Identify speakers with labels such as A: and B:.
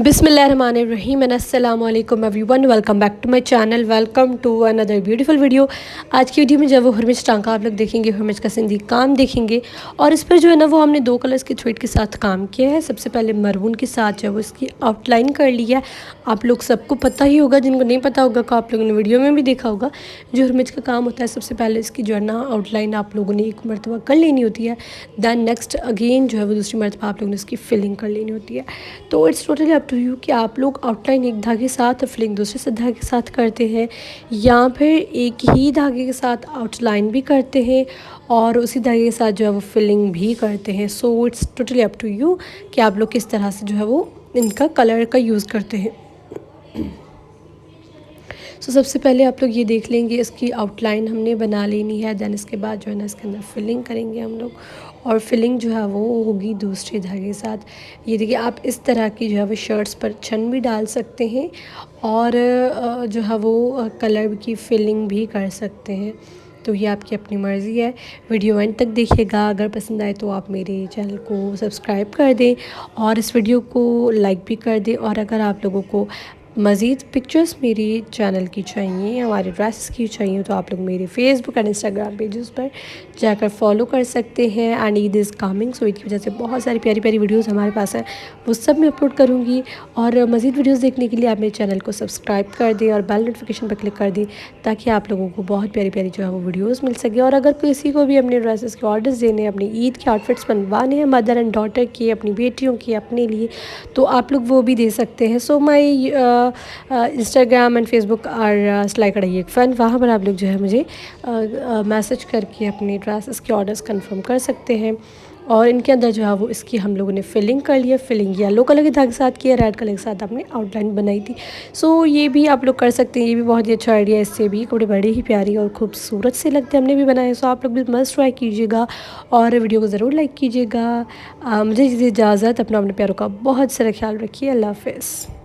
A: बिस्मिल्लाहिर्रहमानिर्रहीम एंड अस्सलाम वालेकुम everyone, welcome back to my channel. Welcome to another beautiful video. आज की वीडियो में जब वो हरमिज टांका आप लोग देखेंगे, हरमिज का सिंधी काम देखेंगे। और इस पर जो है ना वो हमने दो कलर्स के थ्रेड के साथ काम किया है। सबसे पहले मरून के साथ जो है वो इसकी आउटलाइन कर लिया है। आप लोग सबको पता ही होगा, जिनको नहीं पता होगा को आप लोगों ने वीडियो में भी देखा होगा। जो हरमिज का काम होता है, सबसे पहले इसकी जो है ना आउटलाइन आप लोगों ने एक मरतबा कर लेनी होती है। दैन नेक्स्ट अगेन जो है वो दूसरी मरतबा आप लोगों ने इसकी फिलिंग कर लेनी होती है। तो it's totally up to you कि आप लोग आउटलाइन एक धागे के साथ और फिलिंग दूसरे से धागे के साथ करते हैं, या फिर एक ही धागे के साथ आउटलाइन भी करते हैं और उसी धागे के साथ जो है वो फिलिंग भी करते हैं। So it's totally up to you कि आप लोग किस तरह से जो है वो इनका कलर का यूज़ करते हैं। सबसे पहले आप लोग ये देख लेंगे, इसकी आउटलाइन हमने बना लेनी है। दैन इसके बाद जो है ना इसके अंदर फिलिंग करेंगे हम लोग, और फिलिंग जो है वो होगी दूसरे धागे के साथ। ये देखिए, आप इस तरह की जो है वो शर्ट्स पर छन भी डाल सकते हैं और जो है वो कलर की फिलिंग भी कर सकते हैं। तो ये आपकी अपनी मर्ज़ी है। वीडियो एंड तक देखिएगा। अगर पसंद आए तो आप मेरे चैनल को सब्सक्राइब कर दें और इस वीडियो को लाइक भी कर दें। और अगर आप लोगों को मज़ीद पिक्चर्स मेरी चैनल की चाहिए, हमारे ड्रेसेस की चाहिए, तो आप लोग मेरे फेसबुक एंड इंस्टाग्राम पेजेस पर जाकर फॉलो कर सकते हैं। एंड ईद इज़ कमिंग, सो ईद की वजह से बहुत सारी प्यारी प्यारी वीडियोस हमारे पास हैं, वो सब मैं अपलोड करूँगी। और मज़ीद वीडियोस देखने के लिए आप मेरे चैनल को सब्सक्राइब कर दें और बेल नोटिफिकेशन पर क्लिक कर दें, ताकि आप लोगों को बहुत प्यारी प्यारी जो है वो वीडियोज़ मिल सके। और अगर किसी को भी अपने ड्रेसेस के ऑर्डर्स देने, अपनी ईद के आउटफिट्स बनवाने हैं, मदर एंड डॉटर के, अपनी बेटियों के, अपने लिए, तो आप लोग वो भी दे सकते हैं। So my Instagram and Facebook are सिलाई कढ़ाई एक फ़न, वहाँ पर आप लोग जो है मुझे मैसेज करके अपने ड्रेसेस के ऑर्डर्स कंफर्म कर सकते हैं। और इनके अंदर जो है वो इसकी हम लोगों ने फिलिंग कर लिया। फिलिंग येलो कलर के धागे के साथ किया, रेड कलर के साथ आपने आउटलाइन बनाई थी। सो ये भी आप लोग कर सकते हैं, ये भी बहुत ही अच्छा आइडिया है। इससे भी कपड़े बड़े ही प्यारी और खूबसूरत से लगते हैं, हमने भी बनाए। सो आप लोग भी मस्ट ट्राई कीजिएगा और वीडियो को ज़रूर लाइक कीजिएगा। मुझे इजाज़त, अपना अपने प्यारों का बहुत सारा ख्याल रखिए। अल्लाह हाफ़िज़।